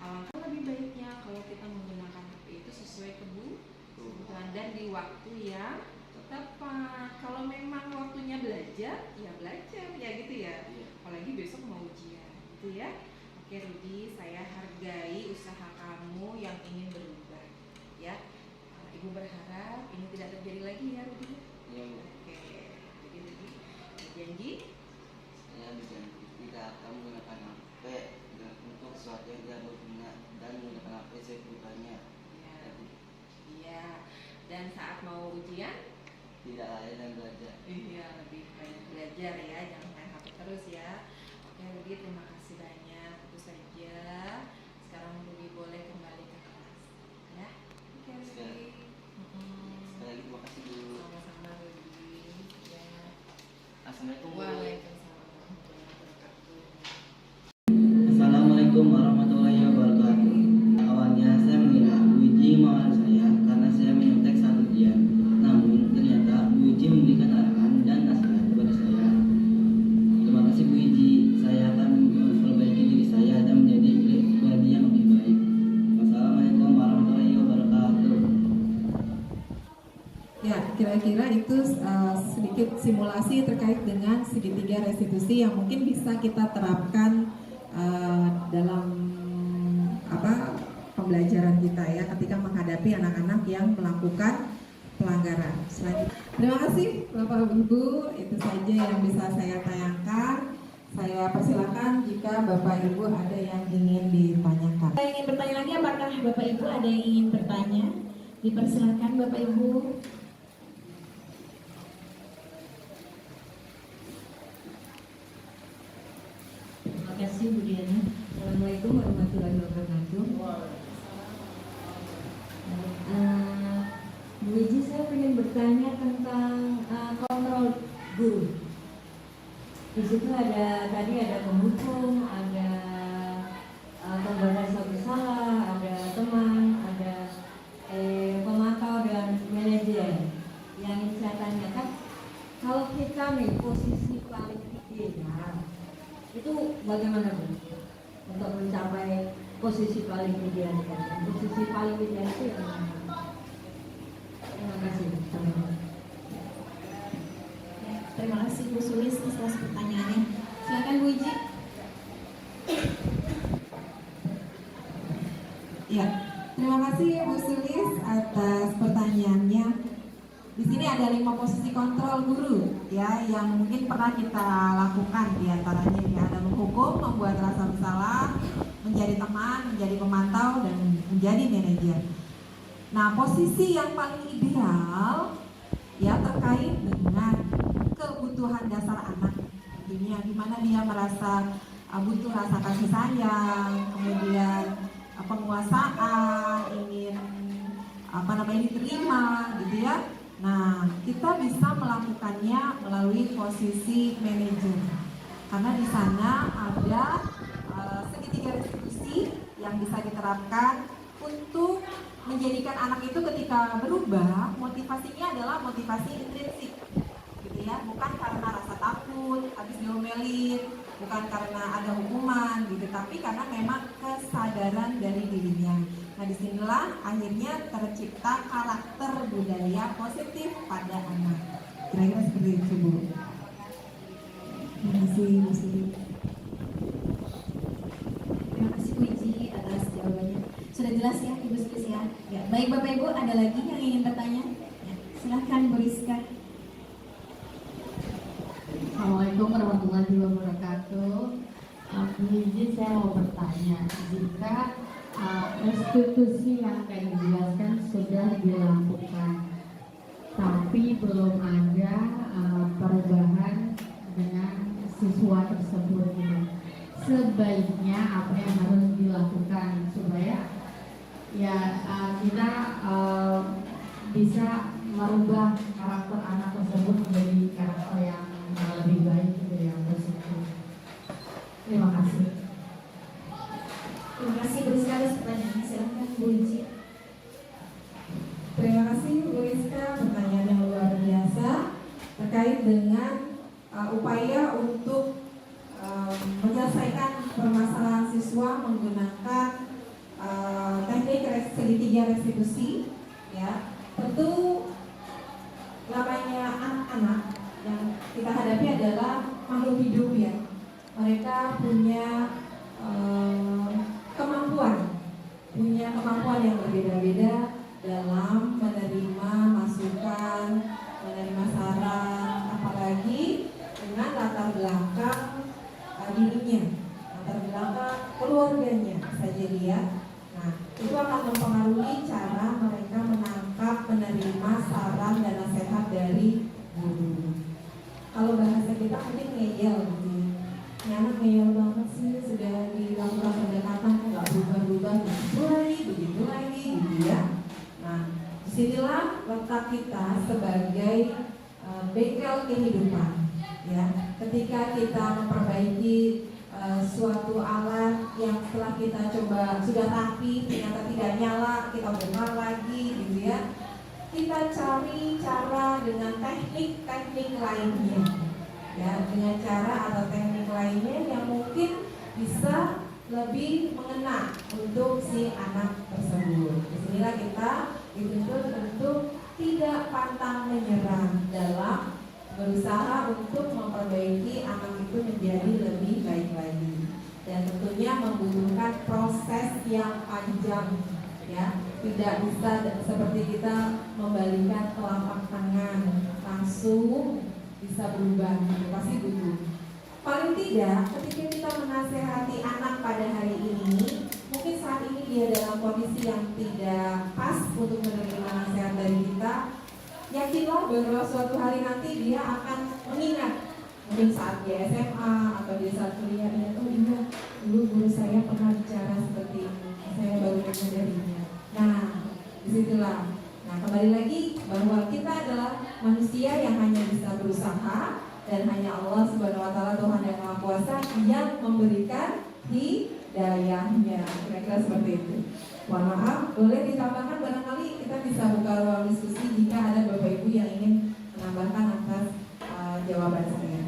alangkah lebih baiknya kalau kita menggunakan HP itu sesuai kebutuhan dan di waktu yang tepat. Kalau memang waktunya belajar, ya belajar ya gitu ya. Apalagi besok mau ujian gitu ya. Oke Rudi, saya hargai usaha kamu yang ingin berubah ya. Ibu berharap ini tidak terjadi lagi ya Rudi. Iya, Bu. Oke, jadi Rudi berjanji Saya berjanji tidak akan menggunakan HP untuk sesuatu yang tidak berguna dan menggunakan HP secukupnya. ya. Iya. Dan saat mau ujian Tidak lalai dan belajar. iya, lebih banyak belajar ya, jangan main HP terus ya. Oke Rudi, terima kasih banyak. Itu saja. Sekarang Rudi boleh kembali ke kelas ya. Oke Rudi. Sekali lagi terima kasih Bu. Sama-sama Rudi ya. Assalamualaikum Bu. Waalaikumsalam warahmatullahi wabarakatuh. Assalamualaikum warahmatullahi wabarakatuh. Awalnya saya mengira Bu Iji memaafkan saya karena saya menyontek saat ujian. Namun ternyata Bu Iji memberikan arahan dan nasihat kepada saya. Terima kasih Bu Iji. Saya akan memperbaiki diri saya dan menjadi pribadi yang lebih baik. Wassalamualaikum warahmatullahi wabarakatuh. Ya, kira-kira itu sedikit simulasi terkait dengan segitiga restitusi yang mungkin bisa kita terapkan dalam pembelajaran kita ya ketika menghadapi anak-anak yang melakukan pelanggaran. Selanjutnya, terima kasih Bapak Ibu, itu saja yang bisa saya tayangkan. Saya persilakan jika Bapak Ibu ada yang ingin ditanyakan. Ada yang ingin bertanya lagi, apakah Bapak Ibu ada yang ingin bertanya? Dipersilakan Bapak Ibu. Terima kasih Bu Diana. Assalamualaikum warahmatullahi wabarakatuh. Bu Iji, saya ingin bertanya tentang kontrol guru. Di situ tadi ada penghukum, ada pembuat rasa bersalah, ada teman, ada pemantau dan manajer. Yang ingin saya tanyakan, kalau kita nih posisi paling ideal, itu bagaimana Bu? Untuk mencapai posisi paling ideal, posisi paling ideal itu yang mana? Terima kasih. Terima kasih Bu Sulis atas pertanyaannya. Silakan Bu Iji. Ya, terima kasih Bu Sulis atas pertanyaannya. Di sini ada 5 posisi kontrol guru ya yang mungkin pernah kita lakukan, diantaranya ya ada menghukum, membuat rasa bersalah, menjadi teman, menjadi pemantau, dan menjadi manajer. Nah, posisi yang paling ideal ya terkait dengan kebutuhan dasar anak, tentunya di mana dia merasa butuh rasa kasih sayang, kemudian penguasaan, ingin diterima gitu ya. Nah, kita bisa melakukannya melalui posisi manajer, karena di sana ada segitiga restitusi yang bisa diterapkan untuk menjadikan anak itu ketika berubah, motivasinya adalah motivasi intrinsik, gitu ya, bukan karena rasa takut habis diomelin, bukan karena ada hukuman gitu, tapi karena memang kesadaran dari dirinya. Nah, disinilah akhirnya tercipta karakter budaya positif pada anak. Kira-kira seperti itu, Bu. Terima kasih, Bu Sri. Terima kasih Bu Iji atas jawabannya. Sudah jelas ya Ibu Sulis ya. Ya, baik Bapak Ibu, ada lagi yang ingin bertanya? Ya, silahkan Bu Rizka. Assalamualaikum warahmatullahi wabarakatuh. Bu Iji, saya mau bertanya, jika restitusi yang kayak dijelaskan sudah dilakukan, tapi belum ada perubahan dengan siswa tersebut, gitu, sebaiknya apa yang harus dilakukan supaya ya kita bisa merubah karakter anak tersebut menjadi karakter yang lebih baik gitu, yang positif. Terima kasih. Terima kasih Bu Rizka atas pertanyaannya. Silahkan Bu Iji. Terima kasih Bu Rizka, pertanyaan yang luar biasa terkait dengan upaya untuk menyelesaikan permasalahan siswa menggunakan teknik segitiga restitusi. Ya, tentu namanya anak-anak yang kita hadapi adalah makhluk hidup ya. Mereka punya kemampuan yang berbeda-beda dalam menerima masukan, menerima saran, apalagi dengan latar belakang dirinya, latar belakang keluarganya bisa jadi ya. Nah, itu akan mempengaruhi cara mereka menangkap, menerima saran dan nasihat dari guru. Kalau bahasa kita mungkin ngeyel gitu. Ini anak ngeyel banget sih, sudah dilakukan pendekatan nggak berubah-ubah, begitu lagi gitu ya. Nah, disinilah letak kita sebagai bengkel kehidupan ya. Ketika kita memperbaiki suatu alat yang setelah kita coba sudah rapi ternyata tidak nyala, kita bongkar lagi gitu ya. Kita cari cara dengan teknik-teknik lainnya ya, dengan cara atau teknik lainnya yang mungkin bisa lebih mengena untuk si anak tersebut. Disinilah kita dituntut untuk tidak pantang menyerah dalam berusaha untuk memperbaiki anak itu menjadi lebih baik lagi, dan tentunya membutuhkan proses yang panjang ya. Tidak bisa seperti kita membalikan telapak tangan langsung bisa berubah, pasti butuh. Paling tidak ketika kita menasehati anak pada hari ini, mungkin saat ini dia dalam kondisi yang tidak pas untuk menerima nasihat dari kita, yakinlah bahwa suatu hari nanti dia akan mengingat, mungkin saat dia SMA atau dia saat kuliah, oh iya dulu guru saya pernah bicara seperti ini, saya baru menyadarinya. Nah, disitulah. Nah, kembali lagi bahwa kita adalah manusia yang hanya bisa berusaha, dan hanya Allah Subhanahu wa Ta'ala, Tuhan yang Maha Kuasa, yang memberikan hidayahnya. Kira-kira seperti itu. Mohon maaf, boleh ditambahkan barangkali kita bisa buka ruang diskusi jika ada Bapak Ibu yang ingin menambahkan atas jawaban saya.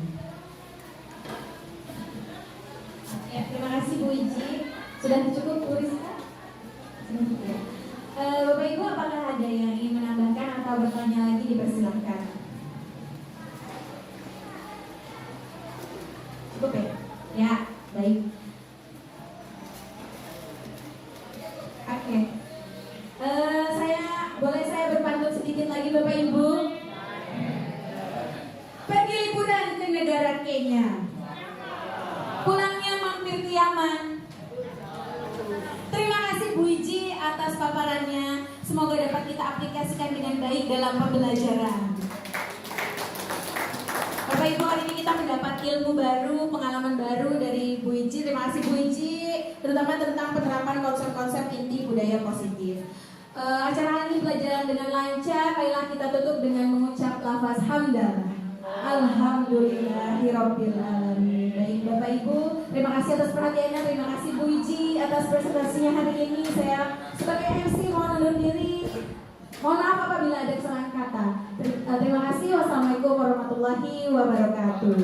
Ya, terima kasih Bu Iji. Sudah cukup Bu Rizka? Sudah cukup ya. Bapak Ibu, apakah ada yang ingin menambahkan atau bertanya lagi? Dipersilahkan. Cukup ya? Ya, baik. Oke. Boleh saya berpantun sedikit lagi Bapak Ibu? Pergi liburan ke negara Kenya, pulangnya mampir ke Yaman. Terima kasih Bu Iji atas paparannya. Semoga dapat kita aplikasikan dengan baik dalam pembelajaran. Bapak Ibu, hari ini kita kita mendapat ilmu baru, pengalaman baru dari Bu Iji. Terima kasih Bu Iji, terutama tentang penerapan konsep-konsep inti budaya positif. Acara ini berjalan dengan lancar. Baiklah, kita tutup dengan mengucap lafaz hamdalah. Alhamdulillahirabbil alamin. Baik Bapak Ibu, terima kasih atas perhatiannya. Terima kasih Bu Iji atas presentasinya hari ini. Saya sebagai MC mohon undur diri. Mohon maaf apabila ada kesalahan kata. Terima kasih. Wassalamualaikum warahmatullahi wabarakatuh.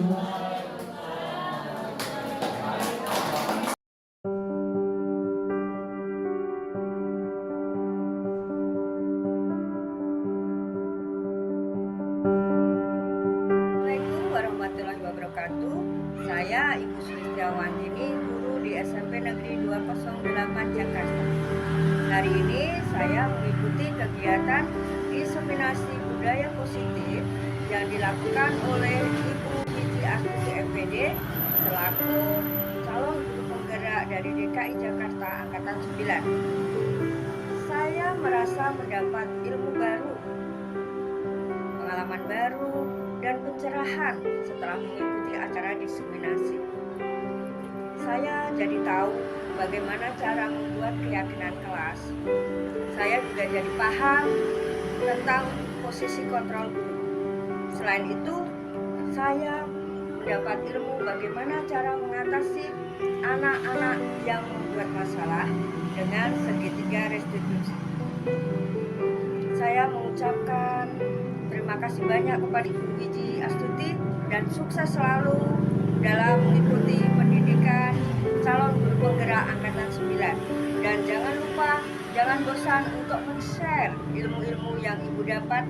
Assalamualaikum warahmatullahi wabarakatuh. Saya Ibu Sulistiawandini, guru di SMP Negeri 208 Jakarta. Hari ini saya mengikuti kegiatan inseminasi budaya positif yang dilakukan oleh Ibu Iji Astuti MPD selaku calon guru penggerak dari DKI Jakarta Angkatan 9. Saya merasa mendapat ilmu baru, pengalaman baru, dan pencerahan setelah mengikuti acara diseminasi. Saya jadi tahu bagaimana cara membuat keyakinan kelas. Saya juga jadi paham tentang posisi kontrol guru. Selain itu, saya mendapat ilmu bagaimana cara mengatasi anak-anak yang membuat masalah dengan segitiga restitusi. Saya mengucapkan terima kasih banyak kepada Ibu Iji Astuti dan sukses selalu dalam mengikuti pendidikan calon guru penggerak Angkatan 9. Dan jangan lupa, jangan bosan untuk men-share ilmu-ilmu yang Ibu dapat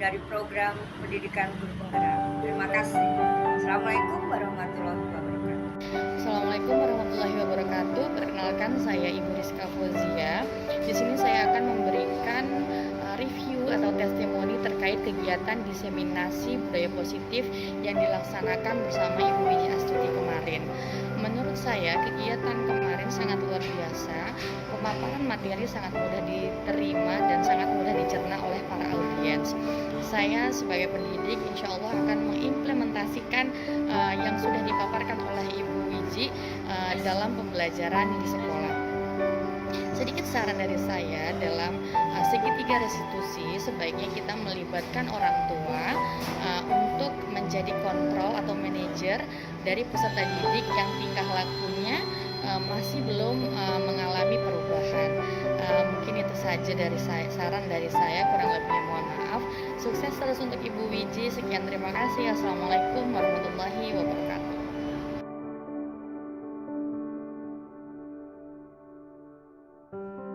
dari program pendidikan guru penggerak. Terima kasih. Assalamualaikum warahmatullahi wabarakatuh. Assalamualaikum warahmatullahi wabarakatuh. Perkenalkan, saya Ibu Rizka Fauzia. Di sini saya akan memberikan review atau testimoni terkait kegiatan diseminasi budaya positif yang dilaksanakan bersama Ibu Iji Astuti kemarin. Menurut saya kegiatan kemarin sangat luar biasa. Pemaparan materi sangat mudah diterima dan sangat mudah dicerna oleh para audiens. Saya sebagai pendidik insya Allah akan mengimplementasikan yang sudah dipaparkan oleh Ibu Iji dalam pembelajaran di sekolah. Sedikit saran dari saya, dalam segitiga restitusi sebaiknya kita melibatkan orang tua untuk menjadi kontrol atau manajer dari peserta didik yang tingkah lakunya masih belum mengalami perubahan. Mungkin itu saja dari saya, saran dari saya, kurang lebihnya mohon maaf. Sukses terus untuk Ibu Wiji. Sekian, terima kasih. Assalamualaikum warahmatullahi wabarakatuh.